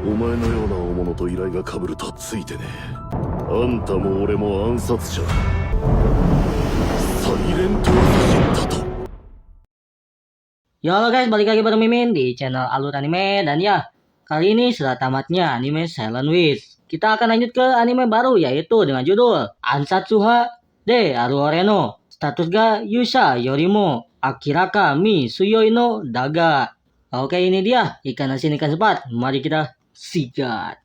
お前のような大物と依頼が被るとはついてねえ。あんたも俺も暗殺者。サイレントアサシンだと。Yo halo guys, balik lagi bareng Mimin di channel Alur Anime. Dan ya, kali ini sudah tamatnya anime Silent Witch. Kita akan lanjut ke anime baru yaitu dengan judul Ansatsuha de Aruoreno. Status ga Yusha Yorimo Akiraka Mi Suyoi no Daga. Oke, ini dia ikan asin ikan sepat. Mari kita sikat.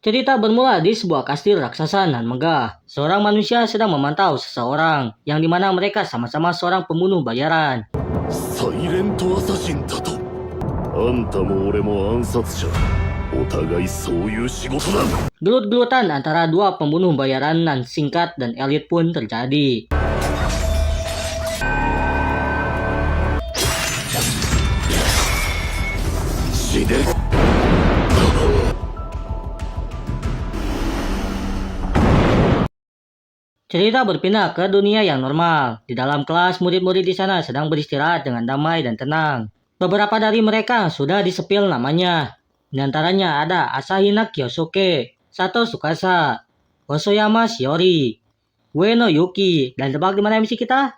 Cerita bermula di sebuah kastil raksasa nan megah. Seorang manusia sedang memantau seseorang, yang dimana mereka sama-sama seorang pembunuh bayaran. サイレントアサシンだと。あんたも俺も暗殺者。お互いそういう仕事だ。 Gelut-gelutan antara dua pembunuh bayaran nan singkat dan elit pun terjadi. Cerita berpindah ke dunia yang normal. Di dalam kelas, murid-murid di sana sedang beristirahat dengan damai dan tenang. Beberapa dari mereka sudah disepil namanya. Di antaranya ada Asahina Kyosuke, Sato Tsukasa, Hosoyama Shiori, Ueno Yuki, dan tebak di mana MC kita?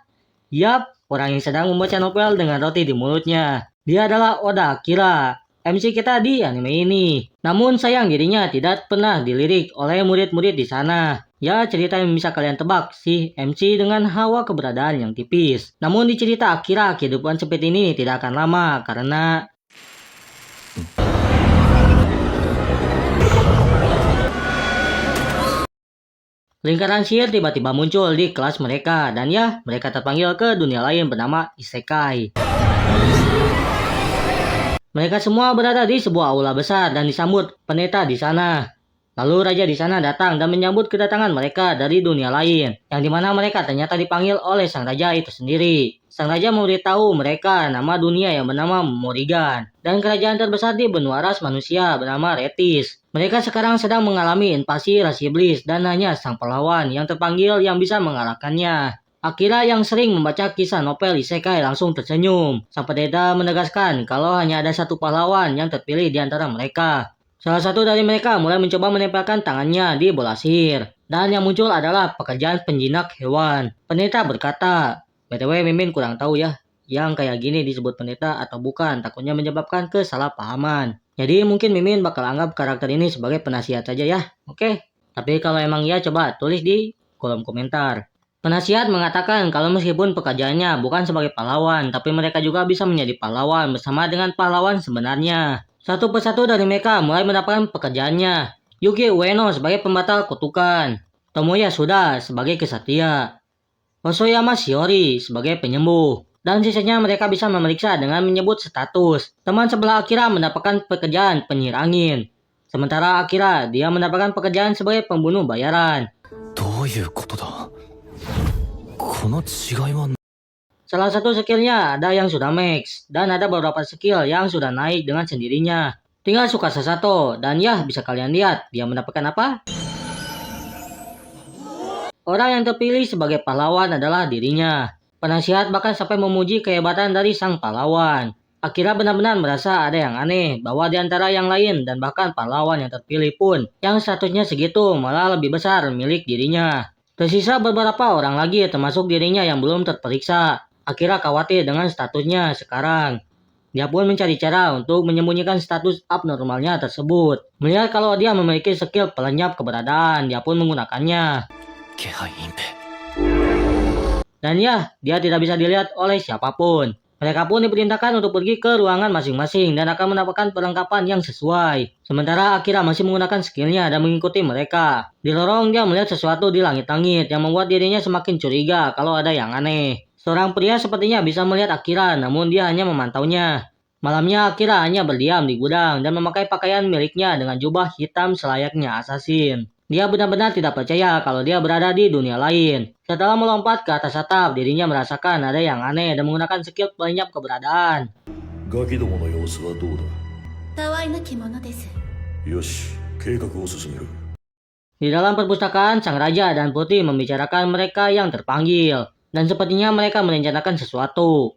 Yap, orang yang sedang membaca novel dengan roti di mulutnya. Dia adalah Oda Akira, MC kita di anime ini. Namun sayang dirinya tidak pernah dilirik oleh murid-murid di sana. Ya, cerita yang bisa kalian tebak, si MC dengan hawa keberadaan yang tipis. Namun di cerita Akira, kehidupan sempit ini tidak akan lama karena lingkaran sihir tiba-tiba muncul di kelas mereka. Dan ya, mereka terpanggil ke dunia lain bernama Isekai. Mereka semua berada di sebuah aula besar dan disambut pendeta di sana. Lalu raja di sana datang dan menyambut kedatangan mereka dari dunia lain, yang dimana mereka ternyata dipanggil oleh sang raja itu sendiri. Sang raja memberitahu mereka nama dunia yang bernama Morrigan, dan kerajaan terbesar di benua ras manusia bernama Retis. Mereka sekarang sedang mengalami invasi ras iblis, dan hanya sang pahlawan yang terpanggil yang bisa mengalahkannya. Akira yang sering membaca kisah novel Isekai langsung tersenyum. Sang pendeta menegaskan kalau hanya ada satu pahlawan yang terpilih di antara mereka. Salah satu dari mereka mulai mencoba menempelkan tangannya di bola sihir. Dan yang muncul adalah pekerjaan penjinak hewan. Pendeta berkata, BTW Mimin kurang tahu ya, yang kayak gini disebut pendeta atau bukan, takutnya menyebabkan kesalahpahaman. Jadi mungkin Mimin bakal anggap karakter ini sebagai penasihat saja ya, oke? Tapi kalau emang ya coba tulis di kolom komentar. Penasihat mengatakan kalau meskipun pekerjaannya bukan sebagai pahlawan, tapi mereka juga bisa menjadi pahlawan bersama dengan pahlawan sebenarnya. Satu persatu dari mereka mulai mendapatkan pekerjaannya. Yuki Ueno sebagai pembatal kutukan, Tomoya Suda sebagai kesatria, Hosoyama Shiori sebagai penyembuh, dan sisanya mereka bisa memeriksa dengan menyebut status. Teman sebelah Akira mendapatkan pekerjaan penyihir angin, sementara Akira dia mendapatkan pekerjaan sebagai pembunuh bayaran. Salah satu skillnya ada yang sudah max, dan ada beberapa skill yang sudah naik dengan sendirinya. Tinggal suka sesato, dan ya bisa kalian lihat dia mendapatkan apa? Orang yang terpilih sebagai pahlawan adalah dirinya. Penasihat bahkan sampai memuji kehebatan dari sang pahlawan. Akira benar-benar merasa ada yang aneh, bahwa di antara yang lain dan bahkan pahlawan yang terpilih pun, yang statusnya segitu malah lebih besar milik dirinya. Tersisa beberapa orang lagi termasuk dirinya yang belum terperiksa. Akira khawatir dengan statusnya sekarang. Dia pun mencari cara untuk menyembunyikan status abnormalnya tersebut. Melihat kalau dia memiliki skill pelenyap keberadaan, dia pun menggunakannya. Dan ya, dia tidak bisa dilihat oleh siapapun. Mereka pun diperintahkan untuk pergi ke ruangan masing-masing dan akan mendapatkan perlengkapan yang sesuai. Sementara Akira masih menggunakan skillnya dan mengikuti mereka. Di lorong dia melihat sesuatu di langit-langit yang membuat dirinya semakin curiga kalau ada yang aneh. Seorang pria sepertinya bisa melihat Akira, namun dia hanya memantaunya. Malamnya Akira hanya berdiam di gudang dan memakai pakaian miliknya dengan jubah hitam selayaknya assassin. Dia benar-benar tidak percaya kalau dia berada di dunia lain. Setelah melompat ke atas atap, dirinya merasakan ada yang aneh dan menggunakan skill pelenyap keberadaan. ガキどもの様子はどうだ。たわいなきものです。よし、計画を進める。 Di dalam perpustakaan, sang raja dan putri membicarakan mereka yang terpanggil. Dan sepertinya mereka merencanakan sesuatu.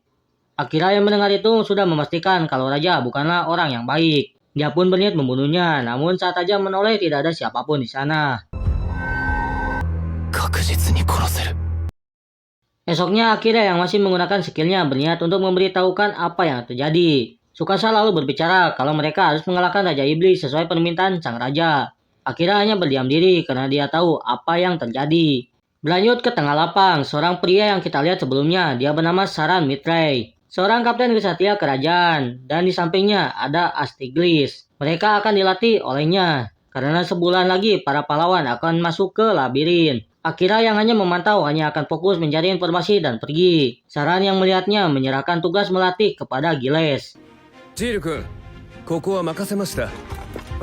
Akira yang mendengar itu sudah memastikan kalau raja bukanlah orang yang baik. Dia pun berniat membunuhnya, namun saat raja menoleh tidak ada siapapun di sana. 確実に殺せる。 Esoknya Akira yang masih menggunakan skillnya berniat untuk memberitahukan apa yang terjadi. Tsukasa lalu berbicara kalau mereka harus mengalahkan Raja Iblis sesuai permintaan sang raja. Akira hanya berdiam diri karena dia tahu apa yang terjadi. Berlanjut ke tengah lapang, seorang pria yang kita lihat sebelumnya, dia bernama Saran Mitrey. Seorang kapten kesatria kerajaan, dan di sampingnya ada Astiglis. Mereka akan dilatih olehnya, karena sebulan lagi para pahlawan akan masuk ke labirin. Akira yang hanya memantau hanya akan fokus mencari informasi dan pergi. Saran yang melihatnya menyerahkan tugas melatih kepada Giles. ジール君、ここは任せました。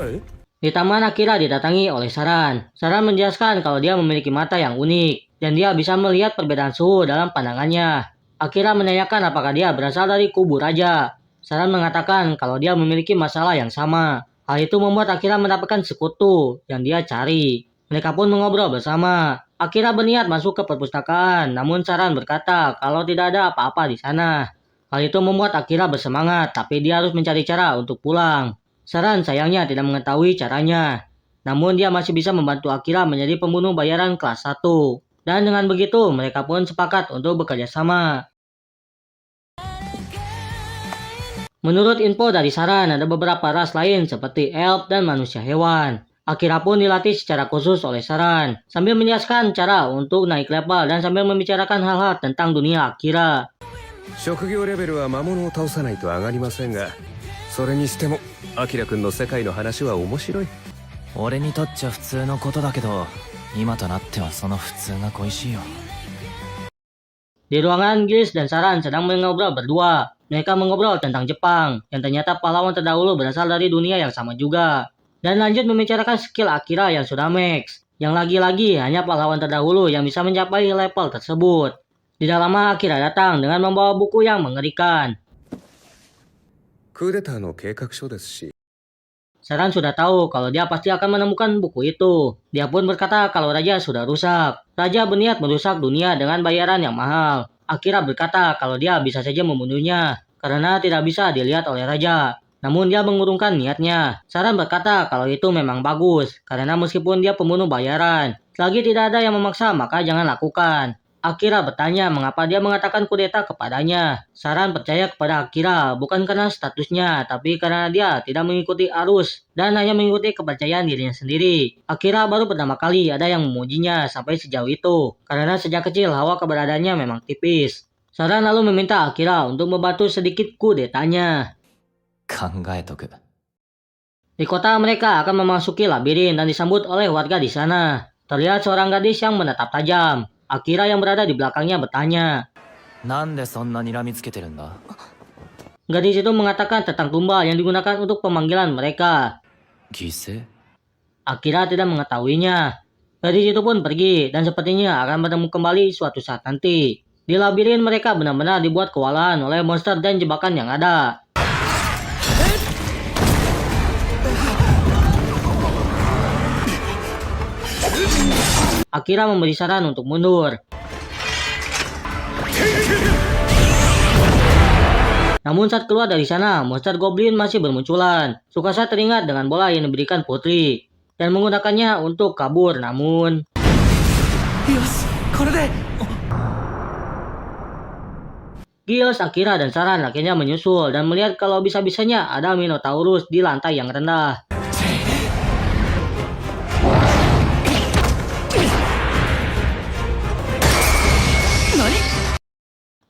え？ Di taman Akira didatangi oleh Saran. Saran menjelaskan kalau dia memiliki mata yang unik, dan dia bisa melihat perbedaan suhu dalam pandangannya. Akira menanyakan apakah dia berasal dari kubu raja. Saran mengatakan kalau dia memiliki masalah yang sama. Hal itu membuat Akira mendapatkan sekutu yang dia cari. Mereka pun mengobrol bersama. Akira berniat masuk ke perpustakaan, namun Saran berkata kalau tidak ada apa-apa di sana. Hal itu membuat Akira bersemangat, tapi dia harus mencari cara untuk pulang. Saran sayangnya tidak mengetahui caranya. Namun dia masih bisa membantu Akira menjadi pembunuh bayaran kelas 1. Dan dengan begitu, mereka pun sepakat untuk bekerja sama. Menurut info dari Saran, ada beberapa ras lain seperti elf dan manusia hewan. Akira pun dilatih secara khusus oleh Saran, sambil menjelaskan cara untuk naik level dan sambil membicarakan hal-hal tentang dunia Akira. 職業レベルは魔物を倒さないと上がりませんが、それにしてもアキラ君の世界の話は面白い。俺にとっちゃ普通のことだけど、今となってはその普通が恋しいよ。 Di ruangan, Giles dan Saran sedang mengobrol berdua. Mereka mengobrol tentang Jepang, yang ternyata pahlawan terdahulu berasal dari dunia yang sama juga. Dan lanjut membicarakan skill Akira yang sudah max, yang lagi-lagi hanya pahlawan terdahulu yang bisa mencapai level tersebut. Tidak lama Akira datang dengan membawa buku yang mengerikan. クーデターの計画書ですし。 Saran sudah tahu kalau dia pasti akan menemukan buku itu. Dia pun berkata kalau raja sudah rusak. Raja berniat merusak dunia dengan bayaran yang mahal. Akira berkata kalau dia bisa saja membunuhnya karena tidak bisa dilihat oleh raja. Namun dia mengurungkan niatnya. Saran berkata kalau itu memang bagus karena meskipun dia pembunuh bayaran, selagi tidak ada yang memaksa maka jangan lakukan. Akira bertanya mengapa dia mengatakan kudeta kepadanya. Saran percaya kepada Akira bukan karena statusnya, tapi karena dia tidak mengikuti arus dan hanya mengikuti kepercayaan dirinya sendiri. Akira baru pertama kali ada yang memujinya sampai sejauh itu, karena sejak kecil hawa keberadaannya memang tipis. Saran lalu meminta Akira untuk membantu sedikit kudetanya. 考えとく。 Di kota mereka akan memasuki labirin dan disambut oleh warga di sana. Terlihat seorang gadis yang menatap tajam. Akira yang berada di belakangnya bertanya. なんでそんな睨みつけてるんだ？ Gadis itu mengatakan tentang tumbal yang digunakan untuk pemanggilan mereka. 犠牲？ Akira tidak mengetahuinya. Gadis itu pun pergi dan sepertinya akan bertemu kembali suatu saat nanti. Di labirin mereka benar-benar dibuat kewalahan oleh monster dan jebakan yang ada. Akira memberi saran untuk mundur. Namun saat keluar dari sana, monster goblin masih bermunculan. Tsukasa teringat dengan bola yang diberikan putri dan menggunakannya untuk kabur, namun... Giles, Akira, dan Saran akhirnya menyusul dan melihat kalau bisa-bisanya ada Minotaurus di lantai yang rendah.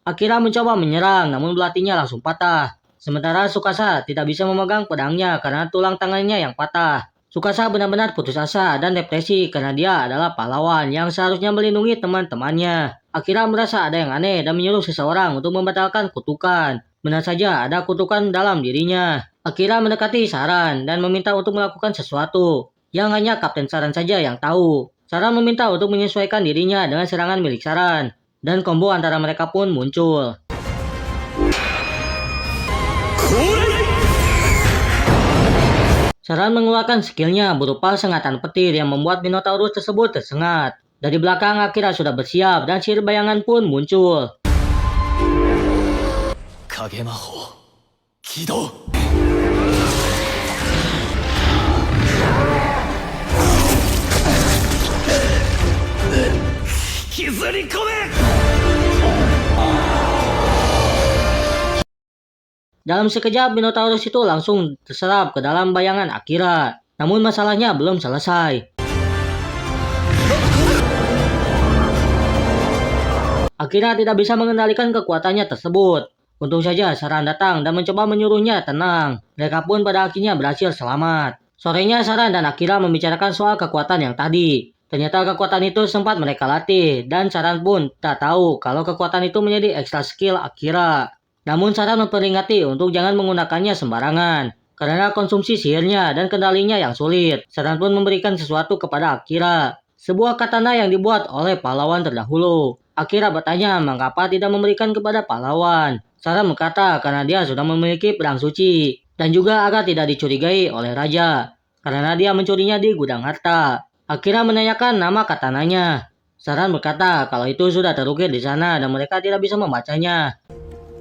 Akira mencoba menyerang, namun belatinya langsung patah. Sementara Tsukasa tidak bisa memegang pedangnya karena tulang tangannya yang patah. Tsukasa benar-benar putus asa dan depresi karena dia adalah pahlawan yang seharusnya melindungi teman-temannya. Akira merasa ada yang aneh dan menyuruh seseorang untuk membatalkan kutukan. Benar saja ada kutukan dalam dirinya. Akira mendekati Saran dan meminta untuk melakukan sesuatu. yang hanya Kapten Saran saja yang tahu. Saran meminta untuk menyesuaikan dirinya dengan serangan milik Saran, dan combo antara mereka pun muncul. Saran mengeluarkan skillnya berupa sengatan petir yang membuat Minotaurus tersebut tersengat. Dari belakang Akira sudah bersiap dan sihir bayangan pun muncul. 影魔法起動 Dalam sekejap Minotaurus itu langsung terserap ke dalam bayangan Akira. Namun masalahnya belum selesai. Akira tidak bisa mengendalikan kekuatannya tersebut. Untung saja Saran datang dan mencoba menyuruhnya tenang. Mereka pun pada akhirnya berhasil selamat. Sorenya Saran dan Akira membicarakan soal kekuatan yang tadi. Ternyata kekuatan itu sempat mereka latih, dan Saran pun tak tahu kalau kekuatan itu menjadi ekstra skill Akira. Namun Saran memperingati untuk jangan menggunakannya sembarangan, karena konsumsi sihirnya dan kendalinya yang sulit. Saran pun memberikan sesuatu kepada Akira, sebuah katana yang dibuat oleh pahlawan terdahulu. Akira bertanya mengapa tidak memberikan kepada pahlawan. Saran berkata karena dia sudah memiliki pedang suci, dan juga agar tidak dicurigai oleh raja, karena dia mencurinya di gudang harta. Akira menanyakan nama katananya. Saran berkata kalau itu sudah terukir di sana dan mereka tidak bisa membacanya.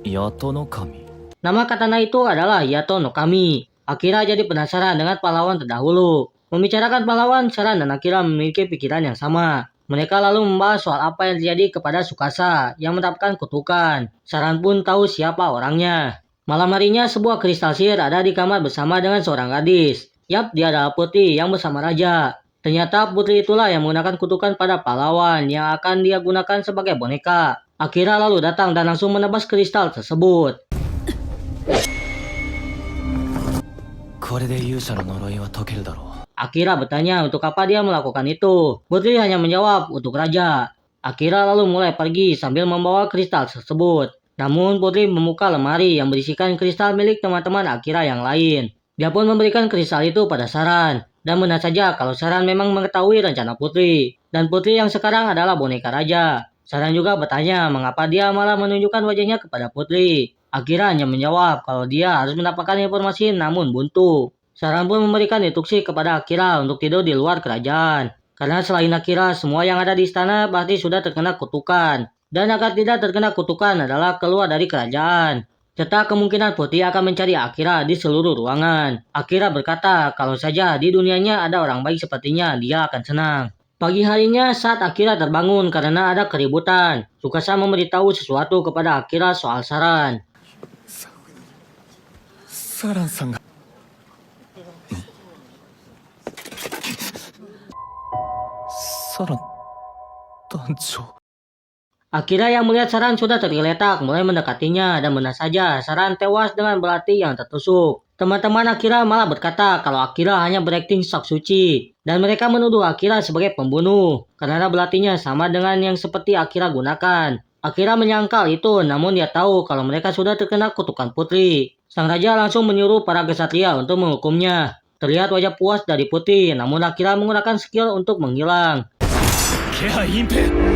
ヤトの神 Nama katana itu adalah Yato no Kami. Akira jadi penasaran dengan pahlawan terdahulu. Membicarakan pahlawan, Saran dan Akira memiliki pikiran yang sama. Mereka lalu membahas soal apa yang terjadi kepada Tsukasa yang mendapatkan kutukan. Saran pun tahu siapa orangnya. Malam harinya sebuah kristal sihir ada di kamar bersama dengan seorang gadis. Yap, dia adalah putri yang bersama raja. Ternyata putri itulah yang menggunakan kutukan pada pahlawan yang akan dia gunakan sebagai boneka. Akira lalu datang dan langsung menebas kristal tersebut. これで勇者の呪いは解けるだろう Akira bertanya untuk apa dia melakukan itu. Putri hanya menjawab untuk raja. Akira lalu mulai pergi sambil membawa kristal tersebut. Namun Putri membuka lemari yang berisikan kristal milik teman-teman Akira yang lain. Dia pun memberikan kristal itu pada Saran. Dan benar saja kalau Saran memang mengetahui rencana Putri. Dan Putri yang sekarang adalah boneka raja. Saran juga bertanya mengapa dia malah menunjukkan wajahnya kepada Putri. Akira hanya menjawab kalau dia harus mendapatkan informasi namun buntu. Saran pun memberikan instruksi kepada Akira untuk tidur di luar kerajaan. Karena selain Akira, semua yang ada di istana pasti sudah terkena kutukan. Dan agar tidak terkena kutukan adalah keluar dari kerajaan. Serta kemungkinan Putri akan mencari Akira di seluruh ruangan. Akira berkata kalau saja di dunianya ada orang baik sepertinya dia akan senang. Pagi harinya saat Akira terbangun karena ada keributan, Tsukasa memberitahu sesuatu kepada Akira soal Saran. サランさんがサラン団長 Akira yang melihat Saran sudah tergeletak mulai mendekatinya dan benar saja Saran tewas dengan belati yang tertusuk. Teman-teman Akira malah berkata kalau Akira hanya berakting sok suci dan mereka menuduh Akira sebagai pembunuh karena belatinya sama dengan yang seperti Akira gunakan. Akira menyangkal itu namun dia tahu kalau mereka sudah terkena kutukan putri. Sang raja langsung menyuruh para kesatria untuk menghukumnya. Terlihat wajah puas dari Putri namun Akira menggunakan skill untuk menghilang. 気配隠蔽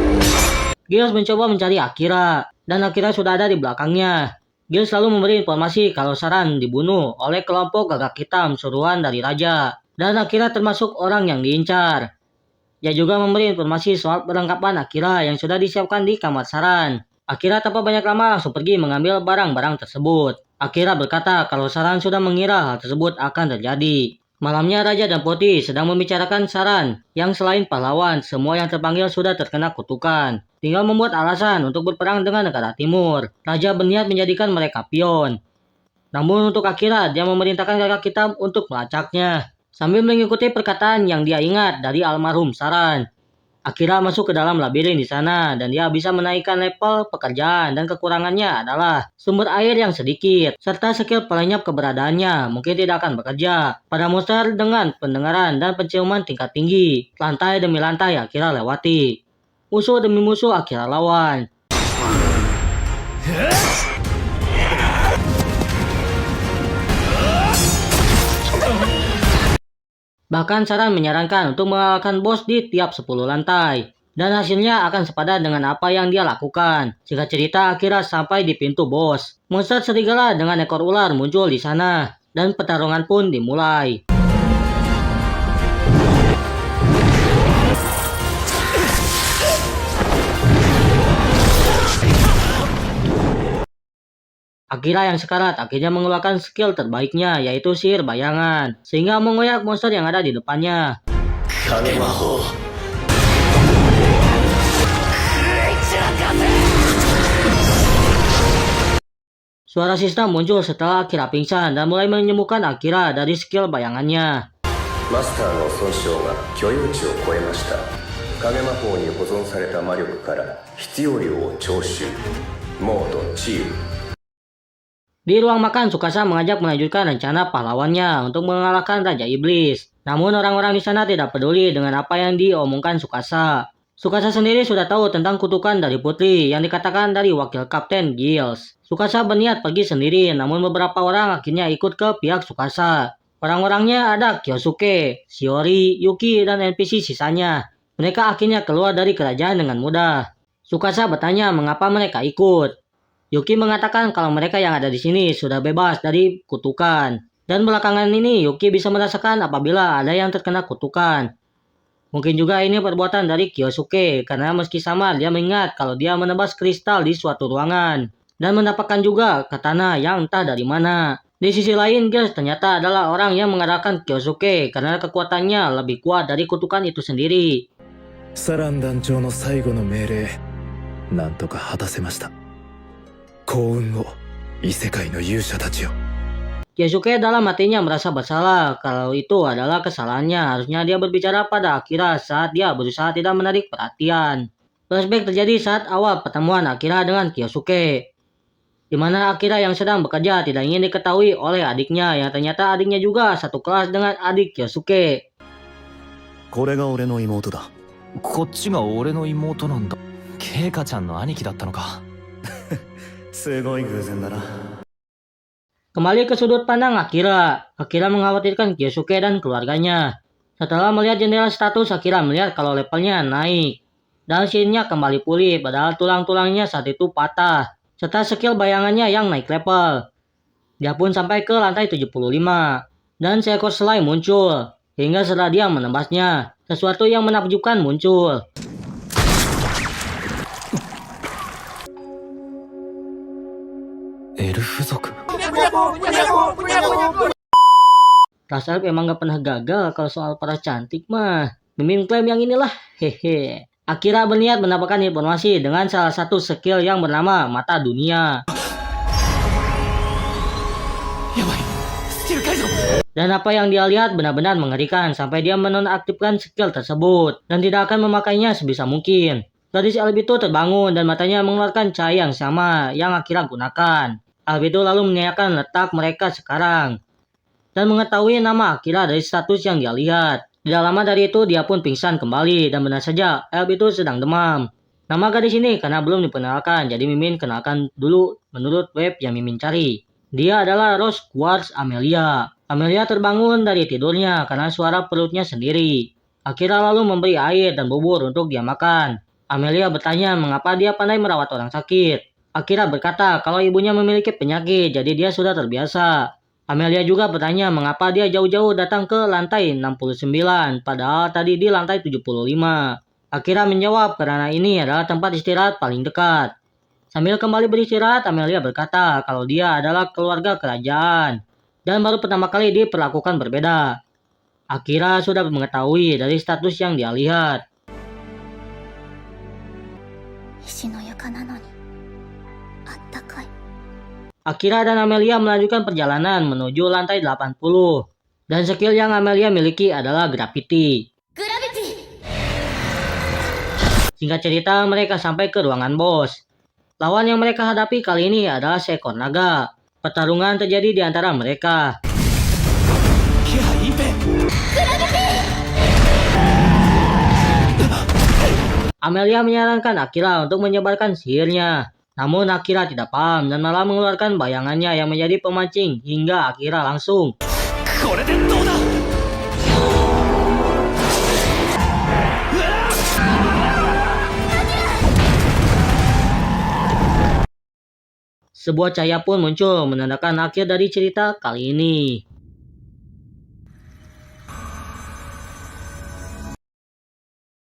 Gilles mencoba mencari Akira dan Akira sudah ada di belakangnya. Gilles selalu memberi informasi kalau Saran dibunuh oleh kelompok gagak hitam suruhan dari raja. Dan Akira termasuk orang yang diincar. Dia juga memberi informasi soal perlengkapan Akira yang sudah disiapkan di kamar Saran. Akira tanpa banyak lama langsung pergi mengambil barang-barang tersebut. Akira berkata kalau Saran sudah mengira hal tersebut akan terjadi. Malamnya Raja dan Putri sedang membicarakan Saran yang selain pahlawan, semua yang terpanggil sudah terkena kutukan. Tinggal membuat alasan untuk berperang dengan negara timur. Raja berniat menjadikan mereka pion. Namun untuk Akira, dia memerintahkan gagak hitam untuk melacaknya. Sambil mengikuti perkataan yang dia ingat dari almarhum Saran. Akira masuk ke dalam labirin di sana dan dia bisa menaikkan level pekerjaan dan kekurangannya adalah sumber air yang sedikit serta skill pelenyap keberadaannya mungkin tidak akan bekerja pada monster dengan pendengaran dan penciuman tingkat tinggi. Lantai demi lantai Akira lewati. Musuh demi musuh Akira lawan. Bahkan Saran menyarankan untuk mengalahkan bos di tiap 10 lantai. Dan hasilnya akan sepadan dengan apa yang dia lakukan. Singkat cerita, Akira sampai di pintu bos. Monster serigala dengan ekor ular muncul di sana. Dan pertarungan pun dimulai. Akira yang sekarat akhirnya mengeluarkan skill terbaiknya, yaitu sihir bayangan. Sehingga mengoyak monster yang ada di depannya. Suara sistem muncul setelah Akira pingsan dan mulai menyembuhkan Akira dari skill bayangannya. マスターの損傷が許容値を超えました。影魔法に保存された魔力から必要量を徴収。モードチーム。 Di ruang makan, Tsukasa mengajak melanjutkan rencana pahlawannya untuk mengalahkan Raja Iblis. Namun orang-orang di sana tidak peduli dengan apa yang diomongkan Tsukasa. Tsukasa sendiri sudah tahu tentang kutukan dari putri yang dikatakan dari wakil kapten Gills. Tsukasa berniat pergi sendiri, namun beberapa orang akhirnya ikut ke pihak Tsukasa. Orang-orangnya ada Kyosuke, Shiori, Yuki, dan NPC sisanya. Mereka akhirnya keluar dari kerajaan dengan mudah. Tsukasa bertanya mengapa mereka ikut. Yuki mengatakan kalau mereka yang ada di sini sudah bebas dari kutukan. Dan belakangan ini Yuki bisa merasakan apabila ada yang terkena kutukan. Mungkin juga ini perbuatan dari Kyosuke, karena meski sama dia mengingat kalau dia menebas kristal di suatu ruangan. Dan mendapatkan juga katana yang entah dari mana. Di sisi lain, Gills ternyata adalah orang yang mengarahkan Kyosuke karena kekuatannya lebih kuat dari kutukan itu sendiri. サラン団長の最後の命令、なんとか果たせました。幸運を、異世界の勇者たちよ。 Kyosuke dalam hatinya merasa bersalah kalau itu adalah kesalahannya. Harusnya dia berbicara pada Akira saat dia berusaha tidak menarik perhatian. Flashback terjadi saat awal pertemuan Akira dengan Kyosuke, di mana Akira yang sedang bekerja tidak ingin diketahui oleh adiknya, yang ternyata adiknya juga satu kelas dengan adik Kyosuke. これが俺の妹だ。こっちが俺の妹なんだ。ケイカちゃんの兄貴だったのか。すごい偶然だな。 Kembali ke sudut pandang Akira. Akira mengkhawatirkan Kyosuke dan keluarganya. Setelah melihat jendela status, Akira melihat kalau levelnya naik. Dan scene-nya kembali pulih, padahal tulang-tulangnya saat itu patah. Serta skill bayangannya yang naik level. Dia pun sampai ke lantai 75. Dan seekor slime muncul. Hingga setelah dia menembasnya, sesuatu yang menakjubkan muncul. Elf 族 Ras Elf emang gak pernah gagal kalau soal para cantik mah. Mimin klaim yang inilah, hehe. Akira berniat mendapatkan informasi dengan salah satu skill yang bernama Mata Dunia. Dan apa yang dia lihat benar-benar mengerikan sampai dia menonaktifkan skill tersebut dan tidak akan memakainya sebisa mungkin. Gadis Elf itu terbangun dan matanya mengeluarkan cahaya yang sama yang Akira gunakan. Elf itu lalu menanyakan letak mereka sekarang dan mengetahui nama Akira dari status yang dia lihat. Tidak lama dari itu dia pun pingsan kembali dan benar saja Elf itu sedang demam. Nama gadis ini karena belum diperkenalkan, jadi Mimin kenalkan dulu menurut web yang Mimin cari. Dia adalah Rose Quartz Amelia. Amelia terbangun dari tidurnya karena suara perutnya sendiri. Akira lalu memberi air dan bubur untuk dia makan. Amelia bertanya mengapa dia pandai merawat orang sakit. Akira berkata kalau ibunya memiliki penyakit, jadi dia sudah terbiasa. Amelia juga bertanya mengapa dia jauh-jauh datang ke lantai 69, padahal tadi di lantai 75. Akira menjawab karena ini adalah tempat istirahat paling dekat. Sambil kembali beristirahat, Amelia berkata kalau dia adalah keluarga kerajaan dan baru pertama kali diperlakukan berbeda. Akira sudah mengetahui dari status yang dia lihat. 石の床なのにあったかい。 Akira dan Amelia melanjutkan perjalanan menuju lantai 80. Dan skill yang Amelia miliki adalah Gravity. Singkat cerita, mereka sampai ke ruangan bos. Lawan yang mereka hadapi kali ini adalah seekor naga. Pertarungan terjadi di antara mereka. Amelia menyarankan Akira untuk menyebarkan sihirnya. Namun Akira tidak paham dan malah mengeluarkan bayangannya yang menjadi pemancing hingga Akira langsung Sebuah cahaya pun muncul menandakan akhir dari cerita kali ini.